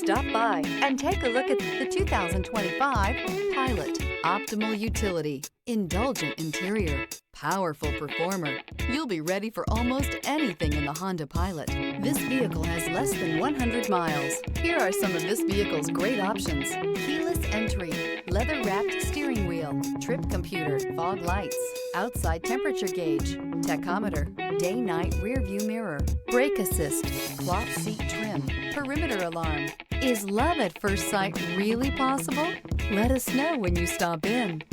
Stop by and take a look at the 2025 Pilot. Optimal utility, indulgent interior, powerful performer. You'll be ready for almost anything in the Honda Pilot. This vehicle has less than 100 miles. Here are some of this vehicle's great options: keyless entry, leather-wrapped steering wheel, trip computer, fog lights, outside temperature gauge, tachometer, day-night rear view mirror, brake assist, cloth seat trim, perimeter alarm. Is love at first sight really possible? Let us know when you stop in.